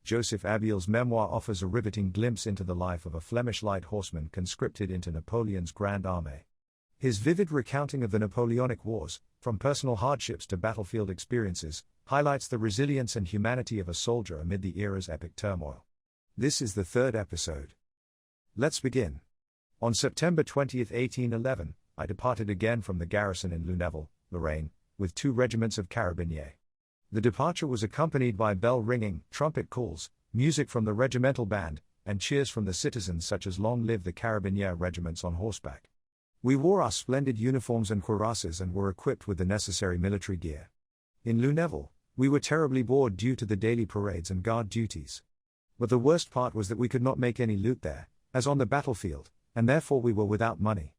Joseph Abbeel's memoir offers a riveting glimpse into the life of a Flemish light horseman conscripted into Napoleon's Grand Army. His vivid recounting of the Napoleonic Wars, from personal hardships to battlefield experiences, highlights the resilience and humanity of a soldier amid the era's epic turmoil. This is the third episode. Let's begin. On September 20, 1811, I departed again from the garrison in Luneville, Lorraine, with 2 regiments of carabinier. The departure was accompanied by bell ringing, trumpet calls, music from the regimental band, and cheers from the citizens such as "Long live the carabinier regiments on horseback." We wore our splendid uniforms and cuirasses and were equipped with the necessary military gear. In Luneville, we were terribly bored due to the daily parades and guard duties. But the worst part was that we could not make any loot there, as on the battlefield, and therefore we were without money.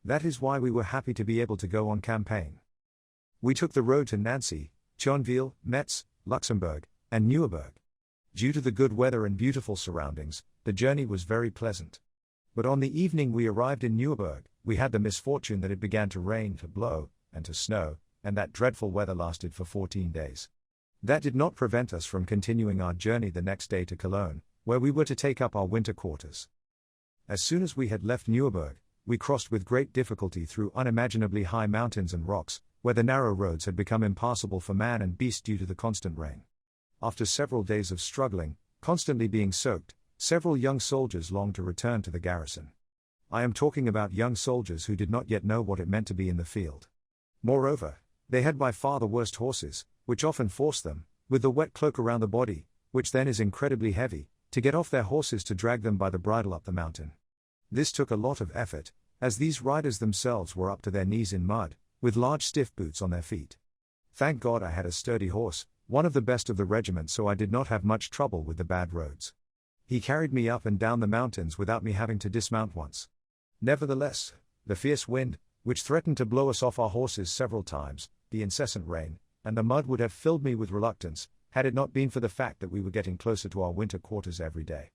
That is why we were happy to be able to go on campaign. We took the road to Nancy, Thionville, Metz, Luxembourg, and Nieuwebrug. Due to the good weather and beautiful surroundings, the journey was very pleasant. But on the evening we arrived in Nieuwebrug, we had the misfortune that it began to rain, to blow, and to snow, and that dreadful weather lasted for 14 days. That did not prevent us from continuing our journey the next day to Cologne, where we were to take up our winter quarters. As soon as we had left Nieuwebrug, we crossed with great difficulty through unimaginably high mountains and rocks, where the narrow roads had become impassable for man and beast due to the constant rain. After several days of struggling, constantly being soaked, several young soldiers longed to return to the garrison. I am talking about young soldiers who did not yet know what it meant to be in the field. Moreover, they had by far the worst horses, which often forced them, with the wet cloak around the body, which then is incredibly heavy, to get off their horses to drag them by the bridle up the mountain. This took a lot of effort, as these riders themselves were up to their knees in mud, with large stiff boots on their feet. Thank God I had a sturdy horse, one of the best of the regiment, so I did not have much trouble with the bad roads. He carried me up and down the mountains without me having to dismount once. Nevertheless, the fierce wind, which threatened to blow us off our horses several times, the incessant rain, and the mud would have filled me with reluctance, had it not been for the fact that we were getting closer to our winter quarters every day.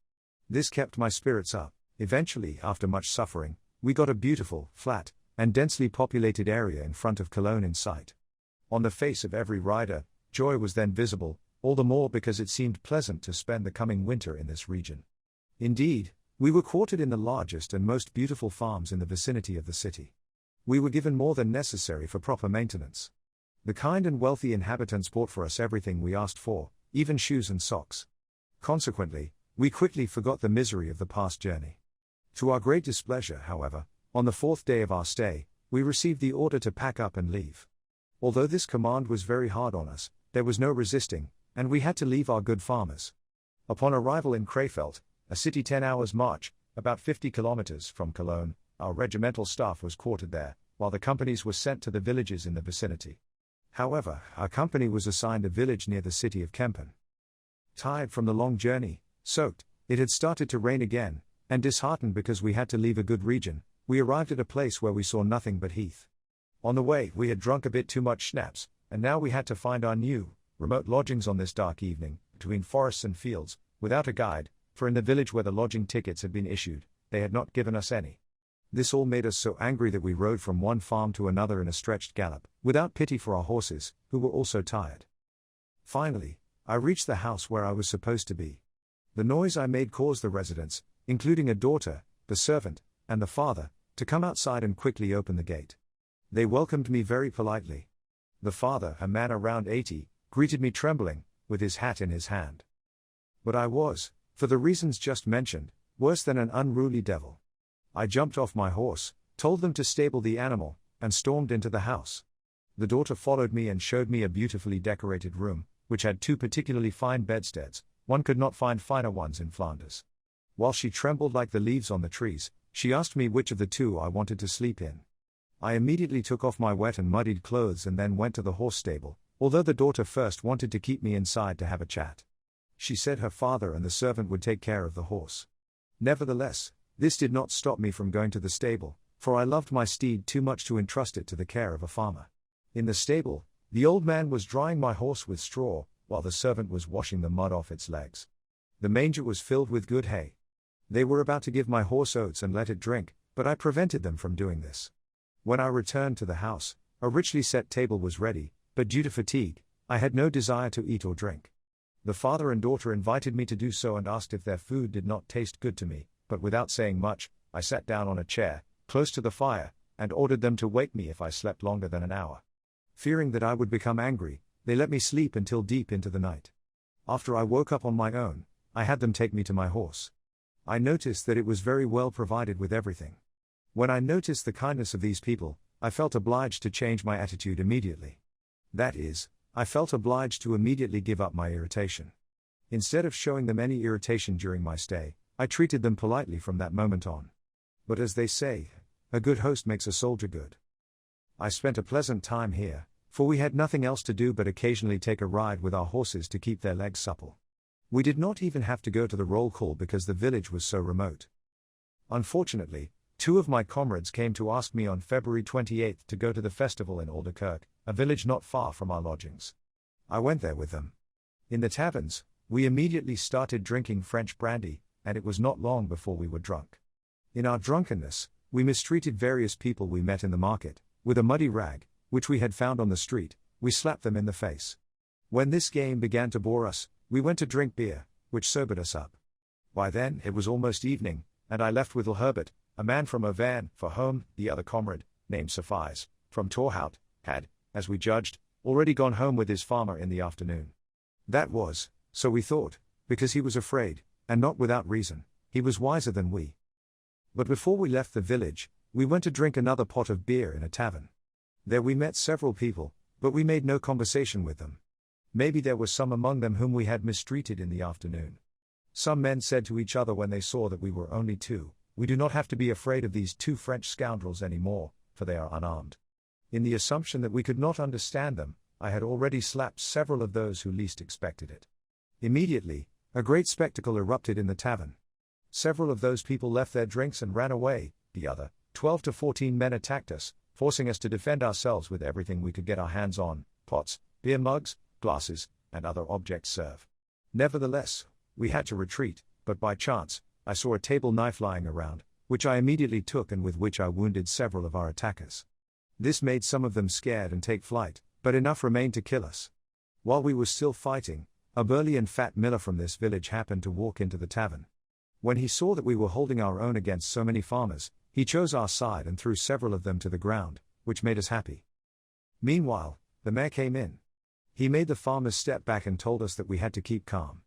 This kept my spirits up. Eventually, after much suffering, we got a beautiful, flat, and densely populated area in front of Cologne in sight. On the face of every rider, joy was then visible, all the more because it seemed pleasant to spend the coming winter in this region. Indeed, we were quartered in the largest and most beautiful farms in the vicinity of the city. We were given more than necessary for proper maintenance. The kind and wealthy inhabitants bought for us everything we asked for, even shoes and socks. Consequently, we quickly forgot the misery of the past journey. To our great displeasure, however, on the 4th day of our stay, we received the order to pack up and leave. Although this command was very hard on us, there was no resisting, and we had to leave our good farmers. Upon arrival in Krefeld, a city 10 hours' march, about 50 kilometers from Cologne, our regimental staff was quartered there, while the companies were sent to the villages in the vicinity. However, our company was assigned a village near the city of Kempen. Tired from the long journey, soaked, it had started to rain again, and disheartened because we had to leave a good region, we arrived at a place where we saw nothing but heath. On the way, we had drunk a bit too much schnapps, and now we had to find our new, remote lodgings on this dark evening, between forests and fields, without a guide, for in the village where the lodging tickets had been issued, they had not given us any. This all made us so angry that we rode from one farm to another in a stretched gallop, without pity for our horses, who were also tired. Finally, I reached the house where I was supposed to be. The noise I made caused the residents, including a daughter, the servant, and the father, to come outside and quickly open the gate. They welcomed me very politely. The father, a man around 80, greeted me trembling, with his hat in his hand. But I was, for the reasons just mentioned, worse than an unruly devil. I jumped off my horse, told them to stable the animal, and stormed into the house. The daughter followed me and showed me a beautifully decorated room, which had 2 particularly fine bedsteads. One could not find finer ones in Flanders. While she trembled like the leaves on the trees, she asked me which of the 2 I wanted to sleep in. I immediately took off my wet and muddied clothes and then went to the horse stable, although the daughter first wanted to keep me inside to have a chat. She said her father and the servant would take care of the horse. Nevertheless, this did not stop me from going to the stable, for I loved my steed too much to entrust it to the care of a farmer. In the stable, the old man was drying my horse with straw, while the servant was washing the mud off its legs. The manger was filled with good hay. They were about to give my horse oats and let it drink, but I prevented them from doing this. When I returned to the house, a richly set table was ready, but due to fatigue, I had no desire to eat or drink. The father and daughter invited me to do so and asked if their food did not taste good to me, but without saying much, I sat down on a chair, close to the fire, and ordered them to wake me if I slept longer than an hour. Fearing that I would become angry, they let me sleep until deep into the night. After I woke up on my own, I had them take me to my horse. I noticed that it was very well provided with everything. When I noticed the kindness of these people, I felt obliged to change my attitude immediately. That is, I felt obliged to immediately give up my irritation. Instead of showing them any irritation during my stay, I treated them politely from that moment on. But as they say, a good host makes a soldier good. I spent a pleasant time here, for we had nothing else to do but occasionally take a ride with our horses to keep their legs supple. We did not even have to go to the roll call because the village was so remote. Unfortunately, 2 of my comrades came to ask me on February 28 to go to the festival in Alderkirk, a village not far from our lodgings. I went there with them. In the taverns, we immediately started drinking French brandy, and it was not long before we were drunk. In our drunkenness, we mistreated various people we met in the market. With a muddy rag, which we had found on the street, we slapped them in the face. When this game began to bore us, we went to drink beer, which sobered us up. By then it was almost evening, and I left with Herbert, a man from Auvergne, for home. The other comrade, named Sophies, from Torhout, had, as we judged, already gone home with his farmer in the afternoon. That was, so we thought, because he was afraid, and not without reason. He was wiser than we. But before we left the village, we went to drink another pot of beer in a tavern. There we met several people, but we made no conversation with them. Maybe there was some among them whom we had mistreated in the afternoon. Some men said to each other when they saw that we were only 2, "We do not have to be afraid of these 2 French scoundrels any more, for they are unarmed." In the assumption that we could not understand them, I had already slapped several of those who least expected it. Immediately, a great spectacle erupted in the tavern. Several of those people left their drinks and ran away. The other 12 to 14 men attacked us, forcing us to defend ourselves with everything we could get our hands on: pots, beer mugs, glasses, and other objects served. Nevertheless, we had to retreat, but by chance, I saw a table knife lying around, which I immediately took and with which I wounded several of our attackers. This made some of them scared and take flight, but enough remained to kill us. While we were still fighting, a burly and fat miller from this village happened to walk into the tavern. When he saw that we were holding our own against so many farmers, he chose our side and threw several of them to the ground, which made us happy. Meanwhile, the mayor came in. He made the farmers step back and told us that we had to keep calm.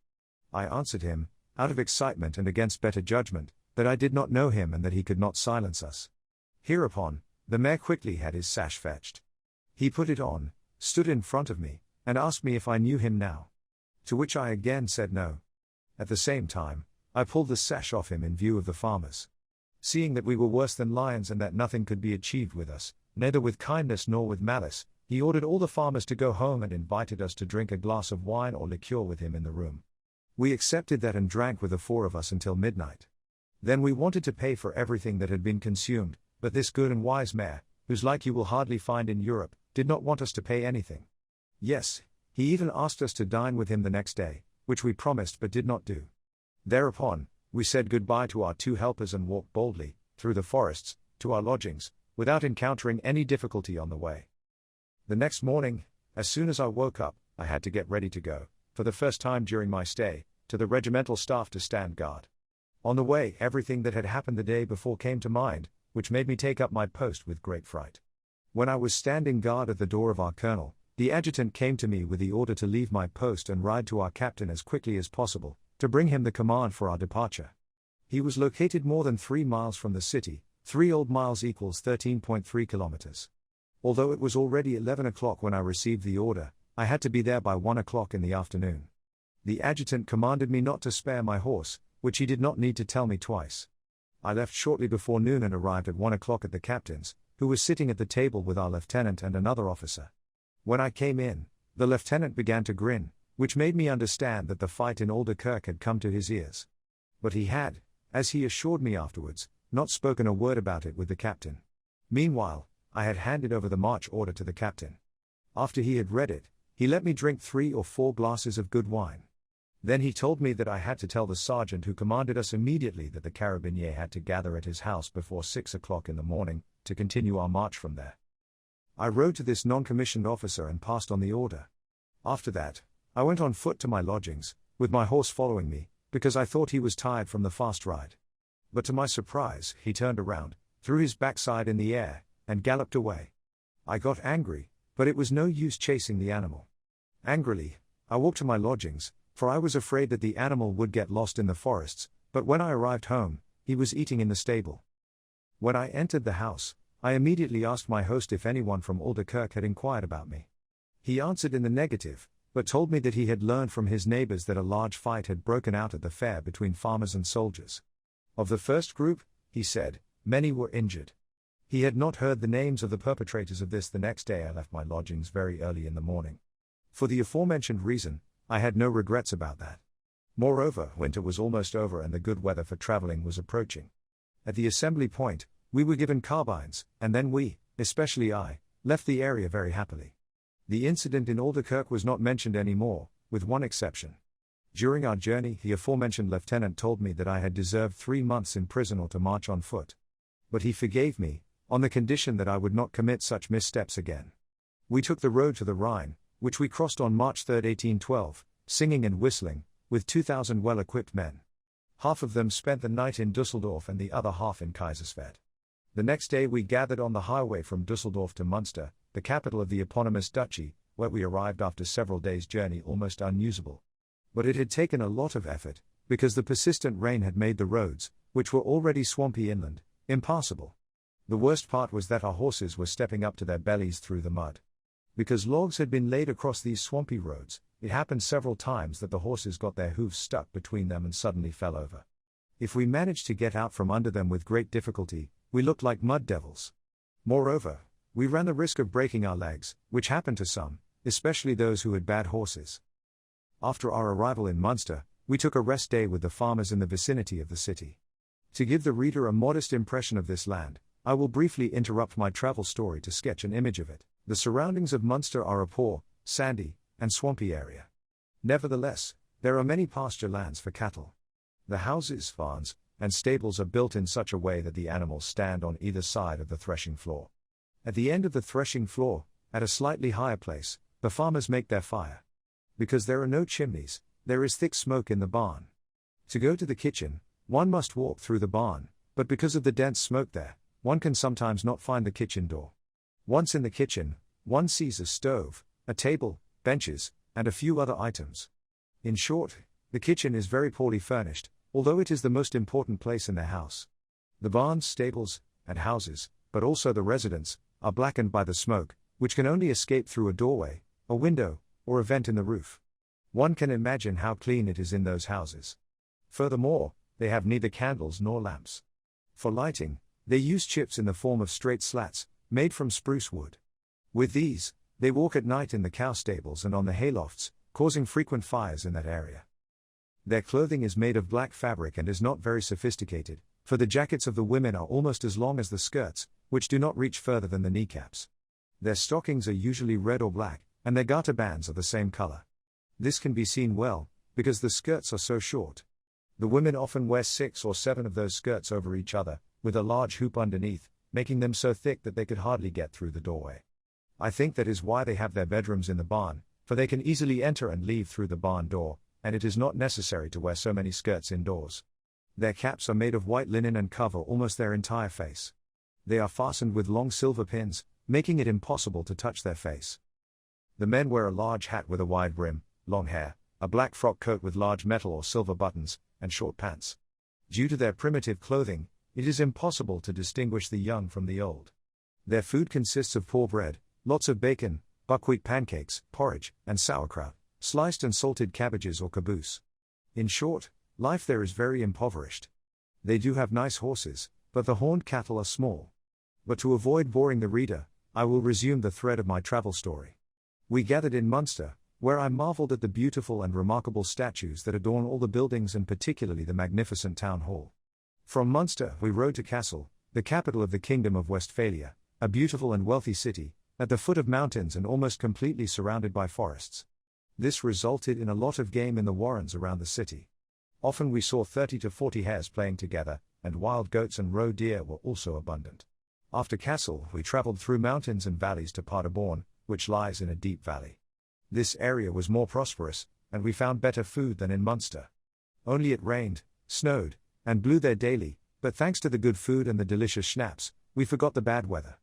I answered him, out of excitement and against better judgment, that I did not know him and that he could not silence us. Hereupon, the mayor quickly had his sash fetched. He put it on, stood in front of me, and asked me if I knew him now. To which I again said no. At the same time, I pulled the sash off him in view of the farmers. Seeing that we were worse than lions and that nothing could be achieved with us, neither with kindness nor with malice, he ordered all the farmers to go home and invited us to drink a glass of wine or liqueur with him in the room. We accepted that and drank with the 4 of us until midnight. Then we wanted to pay for everything that had been consumed, but this good and wise mayor, whose like you will hardly find in Europe, did not want us to pay anything. Yes, he even asked us to dine with him the next day, which we promised but did not do. Thereupon, we said goodbye to our 2 helpers and walked boldly, through the forests, to our lodgings, without encountering any difficulty on the way. The next morning, as soon as I woke up, I had to get ready to go, for the first time during my stay, to the regimental staff to stand guard. On the way, everything that had happened the day before came to mind, which made me take up my post with great fright. When I was standing guard at the door of our colonel, the adjutant came to me with the order to leave my post and ride to our captain as quickly as possible, to bring him the command for our departure. He was located more than 3 miles from the city. 3 old miles equals 13.3 kilometers. Although it was already 11 o'clock when I received the order, I had to be there by 1 o'clock in the afternoon. The adjutant commanded me not to spare my horse, which he did not need to tell me twice. I left shortly before noon and arrived at 1 o'clock at the captain's, who was sitting at the table with our lieutenant and another officer. When I came in, the lieutenant began to grin, which made me understand that the fight in Alderkirk had come to his ears. But he had, as he assured me afterwards, not spoken a word about it with the captain. Meanwhile, I had handed over the march order to the captain. After he had read it, he let me drink 3 or 4 glasses of good wine. Then he told me that I had to tell the sergeant who commanded us immediately that the carabinier had to gather at his house before 6 o'clock in the morning, to continue our march from there. I rode to this non-commissioned officer and passed on the order. After that, I went on foot to my lodgings, with my horse following me, because I thought he was tired from the fast ride. But to my surprise, he turned around, threw his backside in the air, and galloped away. I got angry, but it was no use chasing the animal. Angrily, I walked to my lodgings, for I was afraid that the animal would get lost in the forests, but when I arrived home, he was eating in the stable. When I entered the house, I immediately asked my host if anyone from Alderkirk had inquired about me. He answered in the negative, but told me that he had learned from his neighbors that a large fight had broken out at the fair between farmers and soldiers. Of the first group, he said, many were injured. He had not heard the names of the perpetrators of this. The next day I left my lodgings very early in the morning. For the aforementioned reason, I had no regrets about that. Moreover, winter was almost over and the good weather for traveling was approaching. At the assembly point, we were given carbines, and then we, especially I, left the area very happily. The incident in Alderkirk was not mentioned any more, with one exception. During our journey, the aforementioned lieutenant told me that I had deserved 3 months in prison or to march on foot. But he forgave me, on the condition that I would not commit such missteps again. We took the road to the Rhine, which we crossed on March 3, 1812, singing and whistling, with 2,000 well-equipped men. Half of them spent the night in Düsseldorf and the other half in Kaiserswerth. The next day we gathered on the highway from Düsseldorf to Munster, the capital of the eponymous duchy, where we arrived after several days' journey almost unusable. But it had taken a lot of effort, because the persistent rain had made the roads, which were already swampy inland, impassable. The worst part was that our horses were stepping up to their bellies through the mud. Because logs had been laid across these swampy roads, it happened several times that the horses got their hooves stuck between them and suddenly fell over. If we managed to get out from under them with great difficulty, we looked like mud devils. Moreover, we ran the risk of breaking our legs, which happened to some, especially those who had bad horses. After our arrival in Munster, we took a rest day with the farmers in the vicinity of the city. To give the reader a modest impression of this land, I will briefly interrupt my travel story to sketch an image of it. The surroundings of Munster are a poor, sandy, and swampy area. Nevertheless, there are many pasture lands for cattle. The houses, barns, and stables are built in such a way that the animals stand on either side of the threshing floor. At the end of the threshing floor, at a slightly higher place, the farmers make their fire. Because there are no chimneys, there is thick smoke in the barn. To go to the kitchen, one must walk through the barn, but because of the dense smoke there, one can sometimes not find the kitchen door. Once in the kitchen, one sees a stove, a table, benches, and a few other items. In short, the kitchen is very poorly furnished, although it is the most important place in the house. The barns, stables, and houses, but also the residence, are blackened by the smoke, which can only escape through a doorway, a window, or a vent in the roof. One can imagine how clean it is in those houses. Furthermore, they have neither candles nor lamps. For lighting, they use chips in the form of straight slats, made from spruce wood. With these, they walk at night in the cow stables and on the haylofts, causing frequent fires in that area. Their clothing is made of black fabric and is not very sophisticated, for the jackets of the women are almost as long as the skirts, which do not reach further than the kneecaps. Their stockings are usually red or black, and their garter bands are the same color. This can be seen well, because the skirts are so short. The women often wear 6 or 7 of those skirts over each other, with a large hoop underneath, making them so thick that they could hardly get through the doorway. I think that is why they have their bedrooms in the barn, for they can easily enter and leave through the barn door, and it is not necessary to wear so many skirts indoors. Their caps are made of white linen and cover almost their entire face. They are fastened with long silver pins, making it impossible to touch their face. The men wear a large hat with a wide brim, long hair, a black frock coat with large metal or silver buttons, and short pants. Due to their primitive clothing, it is impossible to distinguish the young from the old. Their food consists of poor bread, lots of bacon, buckwheat pancakes, porridge, and sauerkraut, sliced and salted cabbages or caboose. In short, life there is very impoverished. They do have nice horses, but the horned cattle are small. But to avoid boring the reader, I will resume the thread of my travel story. We gathered in Munster, where I marveled at the beautiful and remarkable statues that adorn all the buildings and particularly the magnificent town hall. From Munster we rode to Kassel, the capital of the Kingdom of Westphalia, a beautiful and wealthy city, at the foot of mountains and almost completely surrounded by forests. This resulted in a lot of game in the warrens around the city. Often we saw 30 to 40 hares playing together, and wild goats and roe deer were also abundant. After Kassel we travelled through mountains and valleys to Paderborn, which lies in a deep valley. This area was more prosperous, and we found better food than in Munster. Only it rained, snowed, and blew there daily, but thanks to the good food and the delicious schnapps, we forgot the bad weather.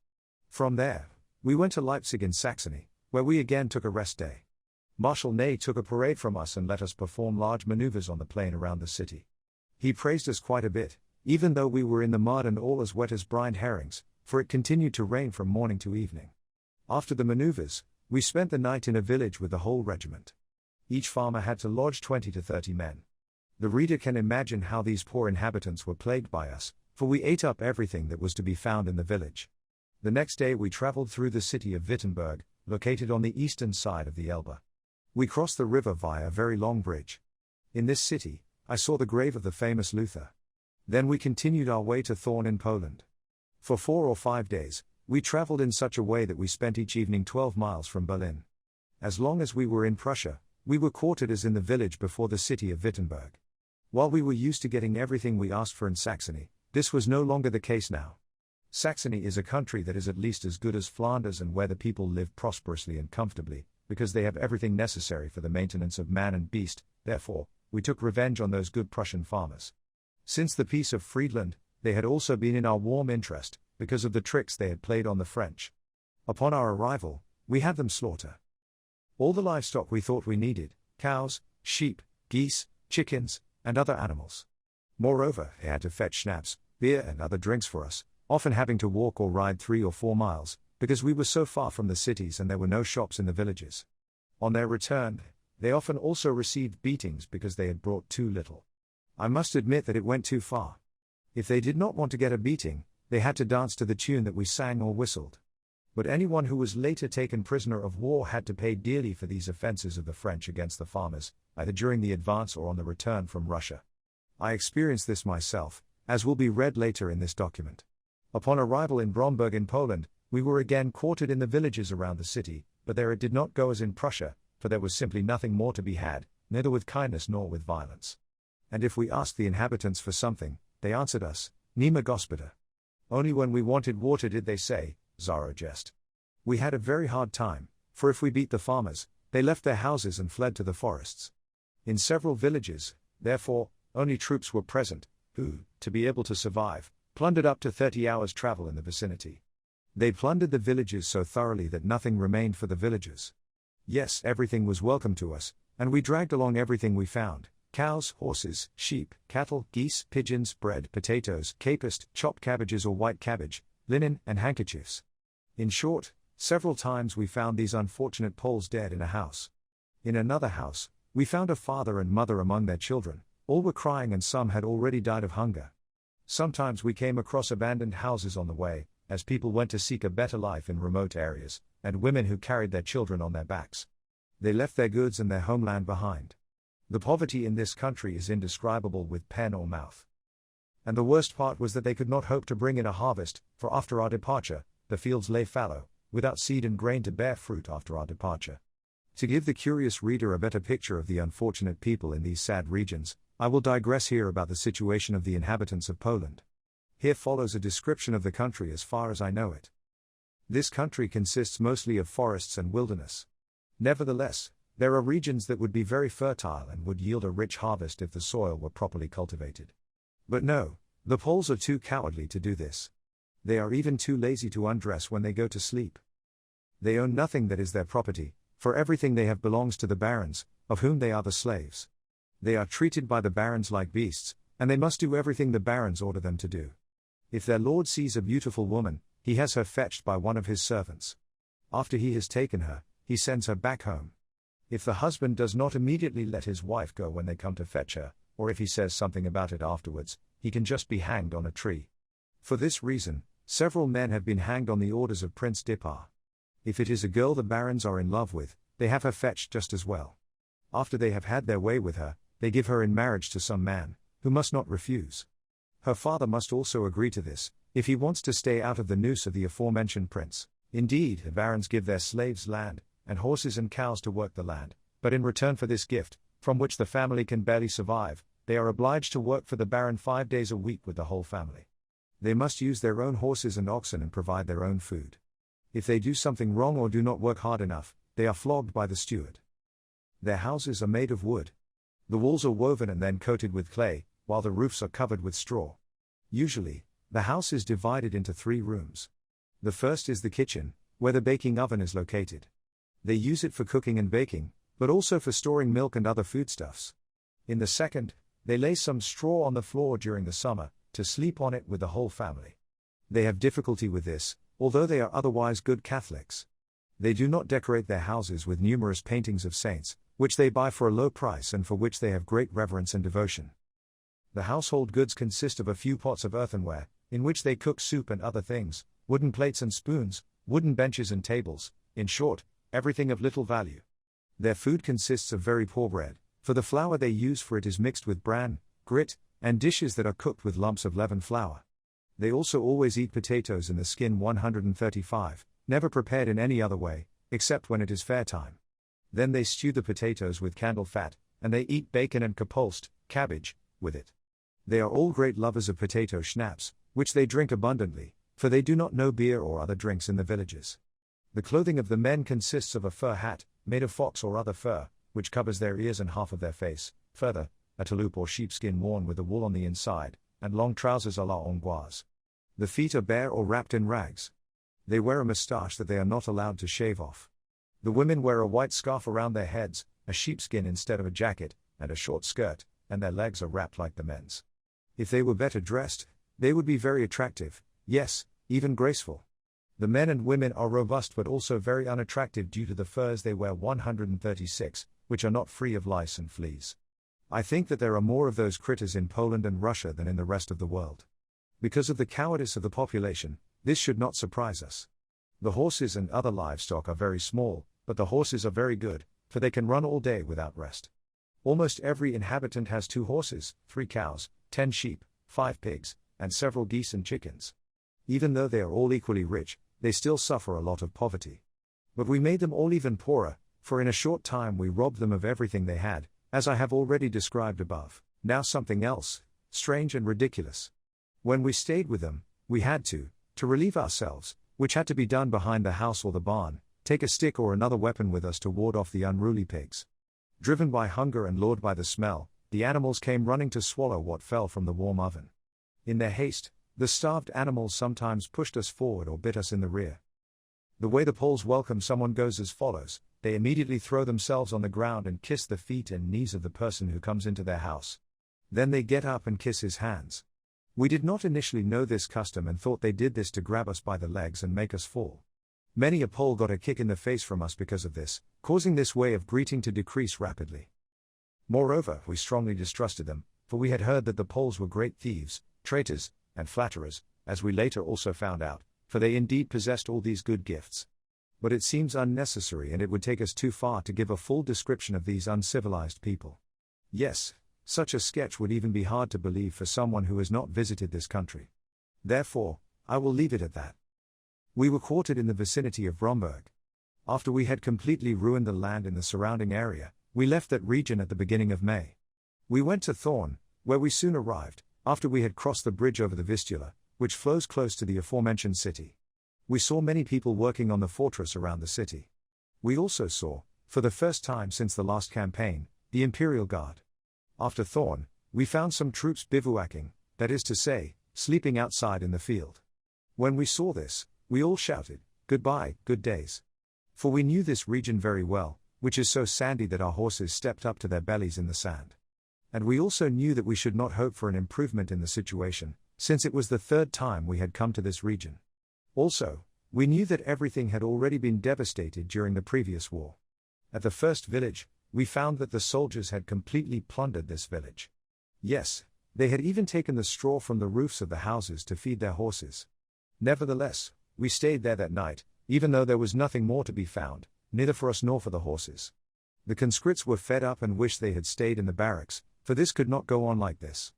From there, we went to Leipzig in Saxony, where we again took a rest day. Marshal Ney took a parade from us and let us perform large maneuvers on the plain around the city. He praised us quite a bit, even though we were in the mud and all as wet as brined herrings, for it continued to rain from morning to evening. After the maneuvers, we spent the night in a village with the whole regiment. Each farmer had to lodge 20 to 30 men. The reader can imagine how these poor inhabitants were plagued by us, for we ate up everything that was to be found in the village. The next day we traveled through the city of Wittenberg, located on the eastern side of the Elbe. We crossed the river via a very long bridge. In this city, I saw the grave of the famous Luther. Then we continued our way to Thorn in Poland. For 4 or 5 days, we traveled in such a way that we spent each evening 12 miles from Berlin. As long as we were in Prussia, we were quartered as in the village before the city of Wittenberg. While we were used to getting everything we asked for in Saxony, this was no longer the case now. Saxony is a country that is at least as good as Flanders and where the people live prosperously and comfortably, because they have everything necessary for the maintenance of man and beast. Therefore, we took revenge on those good Prussian farmers. Since the peace of Friedland, they had also been in our warm interest, because of the tricks they had played on the French. Upon our arrival, we had them slaughter all the livestock we thought we needed: cows, sheep, geese, chickens, and other animals. Moreover, they had to fetch schnapps, beer and other drinks for us, often having to walk or ride 3 or 4 miles, because we were so far from the cities and there were no shops in the villages. On their return, they often also received beatings because they had brought too little. I must admit that it went too far. If they did not want to get a beating, they had to dance to the tune that we sang or whistled. But anyone who was later taken prisoner of war had to pay dearly for these offenses of the French against the farmers, either during the advance or on the return from Russia. I experienced this myself, as will be read later in this document. Upon arrival in Bromberg in Poland, we were again quartered in the villages around the city, but there it did not go as in Prussia, for there was simply nothing more to be had, neither with kindness nor with violence. And if we asked the inhabitants for something, they answered us, "Niema gospoda." Only when we wanted water did they say, "Zaro jest." We had a very hard time, for if we beat the farmers, they left their houses and fled to the forests. In several villages, therefore, only troops were present, who, to be able to survive, plundered up to 30 hours' travel in the vicinity. They plundered the villages so thoroughly that nothing remained for the villagers. Yes, everything was welcome to us, and we dragged along everything we found: cows, horses, sheep, cattle, geese, pigeons, bread, potatoes, capist, chopped cabbages or white cabbage, linen, and handkerchiefs. In short, several times we found these unfortunate Poles dead in a house. In another house, we found a father and mother among their children. All were crying and some had already died of hunger. Sometimes we came across abandoned houses on the way, as people went to seek a better life in remote areas, and women who carried their children on their backs. They left their goods and their homeland behind. The poverty in this country is indescribable with pen or mouth. And the worst part was that they could not hope to bring in a harvest, for after our departure, the fields lay fallow, without seed and grain to bear fruit after our departure. To give the curious reader a better picture of the unfortunate people in these sad regions, I will digress here about the situation of the inhabitants of Poland. Here follows a description of the country as far as I know it. This country consists mostly of forests and wilderness. Nevertheless, there are regions that would be very fertile and would yield a rich harvest if the soil were properly cultivated. But no, the Poles are too cowardly to do this. They are even too lazy to undress when they go to sleep. They own nothing that is their property, for everything they have belongs to the barons, of whom they are the slaves. They are treated by the barons like beasts, and they must do everything the barons order them to do. If their lord sees a beautiful woman, he has her fetched by one of his servants. After he has taken her, he sends her back home. If the husband does not immediately let his wife go when they come to fetch her, or if he says something about it afterwards, he can just be hanged on a tree. For this reason, several men have been hanged on the orders of Prince Dipar. If it is a girl the barons are in love with, they have her fetched just as well. After they have had their way with her, they give her in marriage to some man, who must not refuse. Her father must also agree to this, if he wants to stay out of the noose of the aforementioned prince. Indeed, the barons give their slaves land, and horses and cows to work the land, but in return for this gift, from which the family can barely survive, they are obliged to work for the baron 5 days a week with the whole family. They must use their own horses and oxen and provide their own food. If they do something wrong or do not work hard enough, they are flogged by the steward. Their houses are made of wood. The walls are woven and then coated with clay, while the roofs are covered with straw. Usually, the house is divided into 3 rooms. The first is the kitchen, where the baking oven is located. They use it for cooking and baking, but also for storing milk and other foodstuffs. In the second, they lay some straw on the floor during the summer, to sleep on it with the whole family. They have difficulty with this, although they are otherwise good Catholics. They do not decorate their houses with numerous paintings of saints, which they buy for a low price and for which they have great reverence and devotion. The household goods consist of a few pots of earthenware, in which they cook soup and other things, wooden plates and spoons, wooden benches and tables, in short, everything of little value. Their food consists of very poor bread, for the flour they use for it is mixed with bran, grit, and dishes that are cooked with lumps of leavened flour. They also always eat potatoes in the skin 135, never prepared in any other way, except when it is fair time. Then they stew the potatoes with candle fat, and they eat bacon and kapulst, cabbage, with it. They are all great lovers of potato schnapps, which they drink abundantly, for they do not know beer or other drinks in the villages. The clothing of the men consists of a fur hat, made of fox or other fur, which covers their ears and half of their face, further, a touloup or sheepskin worn with the wool on the inside, and long trousers à la Hongroise. The feet are bare or wrapped in rags. They wear a moustache that they are not allowed to shave off. The women wear a white scarf around their heads, a sheepskin instead of a jacket, and a short skirt, and their legs are wrapped like the men's. If they were better dressed, they would be very attractive, yes, even graceful. The men and women are robust but also very unattractive due to the furs they wear 136, which are not free of lice and fleas. I think that there are more of those critters in Poland and Russia than in the rest of the world. Because of the cowardice of the population, this should not surprise us. The horses and other livestock are very small, but the horses are very good, for they can run all day without rest. Almost every inhabitant has 2 horses, 3 cows, 10 sheep, 5 pigs, and several geese and chickens. Even though they are all equally rich, they still suffer a lot of poverty. But we made them all even poorer, for in a short time we robbed them of everything they had, as I have already described above. Now something else, strange and ridiculous. When we stayed with them, we had to relieve ourselves, which had to be done behind the house or the barn, take a stick or another weapon with us to ward off the unruly pigs. Driven by hunger and lured by the smell, the animals came running to swallow what fell from the warm oven. In their haste, the starved animals sometimes pushed us forward or bit us in the rear. The way the Poles welcome someone goes as follows: they immediately throw themselves on the ground and kiss the feet and knees of the person who comes into their house. Then they get up and kiss his hands. We did not initially know this custom and thought they did this to grab us by the legs and make us fall. Many a Pole got a kick in the face from us because of this, causing this way of greeting to decrease rapidly. Moreover, we strongly distrusted them, for we had heard that the Poles were great thieves, traitors, and flatterers, as we later also found out, for they indeed possessed all these good gifts. But it seems unnecessary and it would take us too far to give a full description of these uncivilized people. Yes, such a sketch would even be hard to believe for someone who has not visited this country. Therefore, I will leave it at that. We were quartered in the vicinity of Bromberg. After we had completely ruined the land in the surrounding area, we left that region at the beginning of May. We went to Thorn, where we soon arrived, after we had crossed the bridge over the Vistula, which flows close to the aforementioned city. We saw many people working on the fortress around the city. We also saw, for the first time since the last campaign, the Imperial Guard. After Thorn, we found some troops bivouacking, that is to say, sleeping outside in the field. When we saw this, we all shouted, "Goodbye, good days." For we knew this region very well, which is so sandy that our horses stepped up to their bellies in the sand. And we also knew that we should not hope for an improvement in the situation, since it was the 3rd time we had come to this region. Also, we knew that everything had already been devastated during the previous war. At the first village, we found that the soldiers had completely plundered this village. Yes, they had even taken the straw from the roofs of the houses to feed their horses. Nevertheless, we stayed there that night, even though there was nothing more to be found, neither for us nor for the horses. The conscripts were fed up and wished they had stayed in the barracks, for this could not go on like this.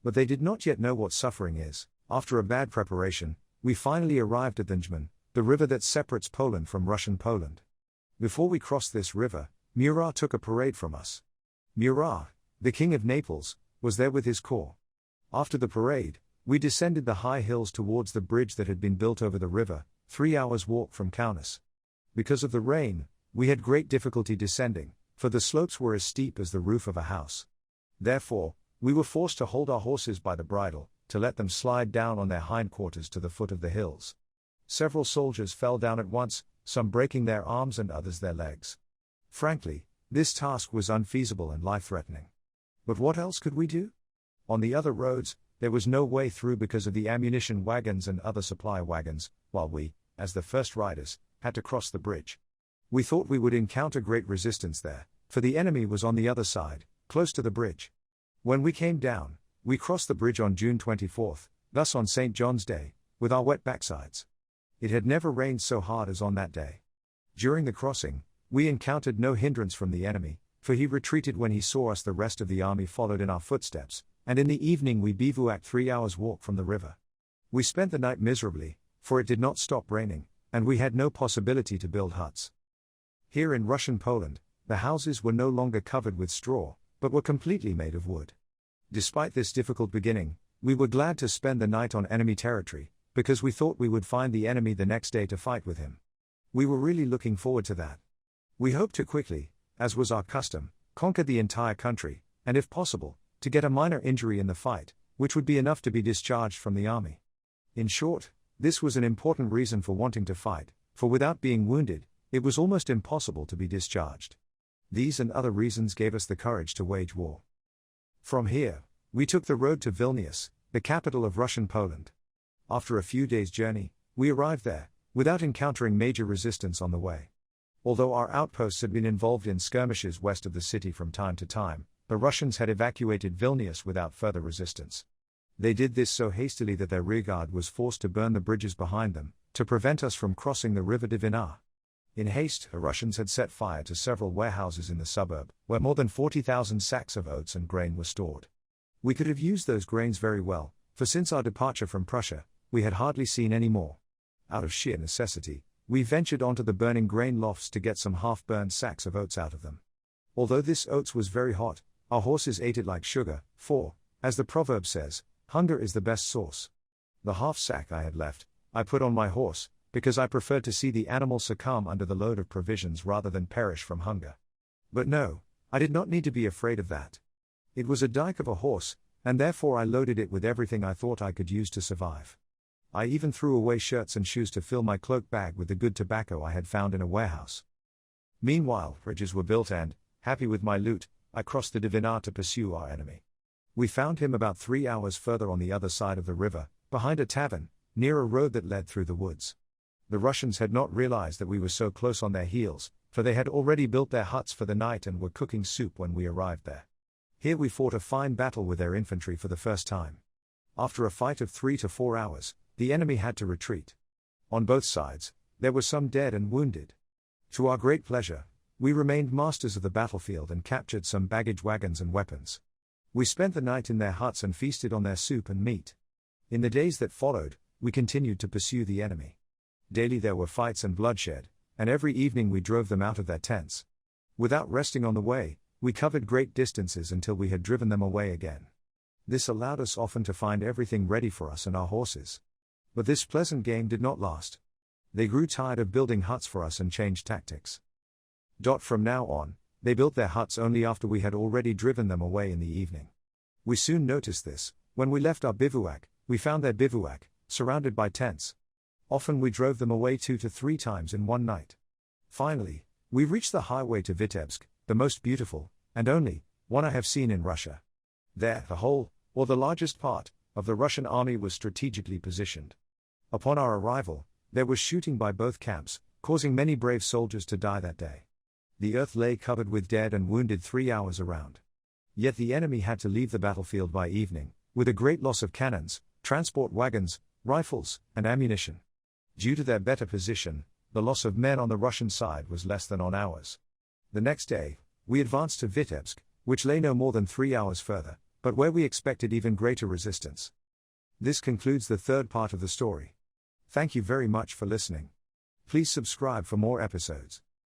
But they did not yet know what suffering is. After a bad preparation, we finally arrived at the Njman, the river that separates Poland from Russian Poland. Before we crossed this river, Murat took a parade from us. Murat, the King of Naples, was there with his corps. After the parade, we descended the high hills towards the bridge that had been built over the river, 3 hours' walk from Kaunas. Because of the rain, We had great difficulty descending, for the slopes were as steep as the roof of a house. Therefore, we were forced to hold our horses by the bridle, to let them slide down on their hindquarters to the foot of the hills. Several soldiers fell down at once, some breaking their arms and others their legs. Frankly, this task was unfeasible and life-threatening. But what else could we do? On the other roads, there was no way through because of the ammunition wagons and other supply wagons, while we, as the first riders, had to cross the bridge. We thought we would encounter great resistance there, for the enemy was on the other side, close to the bridge. When we came down, we crossed the bridge on June 24th, thus on St. John's Day, with our wet backsides. It had never rained so hard as on that day. During the crossing, we encountered no hindrance from the enemy, for he retreated when he saw us. The rest of the army followed in our footsteps, and in the evening we bivouacked 3 hours' walk from the river. We spent the night miserably, for it did not stop raining, and we had no possibility to build huts. Here in Russian Poland, the houses were no longer covered with straw, but were completely made of wood. Despite this difficult beginning, we were glad to spend the night on enemy territory, because we thought we would find the enemy the next day to fight with him. We were really looking forward to that. We hoped to quickly, as was our custom, conquer the entire country, and if possible, to get a minor injury in the fight, which would be enough to be discharged from the army. In short, this was an important reason for wanting to fight, for without being wounded, it was almost impossible to be discharged. These and other reasons gave us the courage to wage war. From here, we took the road to Vilnius, the capital of Russian Poland. After a few days' journey, we arrived there, without encountering major resistance on the way. Although our outposts had been involved in skirmishes west of the city from time to time, the Russians had evacuated Vilnius without further resistance. They did this so hastily that their rearguard was forced to burn the bridges behind them, to prevent us from crossing the river Dvina. In haste, the Russians had set fire to several warehouses in the suburb, where more than 40,000 sacks of oats and grain were stored. We could have used those grains very well, for since our departure from Prussia, we had hardly seen any more. Out of sheer necessity, we ventured onto the burning grain lofts to get some half-burned sacks of oats out of them. Although this oats was very hot, our horses ate it like sugar, for, as the proverb says, hunger is the best sauce. The half sack I had left, I put on my horse, because I preferred to see the animal succumb under the load of provisions rather than perish from hunger. But no, I did not need to be afraid of that. It was a dyke of a horse, and therefore I loaded it with everything I thought I could use to survive. I even threw away shirts and shoes to fill my cloak bag with the good tobacco I had found in a warehouse. Meanwhile, bridges were built and, happy with my loot, I crossed the Dvina to pursue our enemy. We found him about 3 hours further on the other side of the river, behind a tavern, near a road that led through the woods. The Russians had not realized that we were so close on their heels, for they had already built their huts for the night and were cooking soup when we arrived there. Here we fought a fine battle with their infantry for the first time. After a fight of 3 to 4 hours, the enemy had to retreat. On both sides, there were some dead and wounded. To our great pleasure, we remained masters of the battlefield and captured some baggage wagons and weapons. We spent the night in their huts and feasted on their soup and meat. In the days that followed, we continued to pursue the enemy. Daily there were fights and bloodshed, and every evening we drove them out of their tents. Without resting on the way, we covered great distances until we had driven them away again. This allowed us often to find everything ready for us and our horses. But this pleasant game did not last. They grew tired of building huts for us and changed tactics. From now on, they built their huts only after we had already driven them away in the evening. We soon noticed this. When we left our bivouac, we found their bivouac, surrounded by tents. Often we drove them away 2 to 3 times in one night. Finally, we reached the highway to Vitebsk, the most beautiful, and only, one I have seen in Russia. There, the whole, or the largest part, of the Russian army was strategically positioned. Upon our arrival, there was shooting by both camps, causing many brave soldiers to die that day. The earth lay covered with dead and wounded 3 hours around. Yet the enemy had to leave the battlefield by evening, with a great loss of cannons, transport wagons, rifles, and ammunition. Due to their better position, the loss of men on the Russian side was less than on ours. The next day, we advanced to Vitebsk, which lay no more than 3 hours further, but where we expected even greater resistance. This concludes the third part of the story. Thank you very much for listening. Please subscribe for more episodes.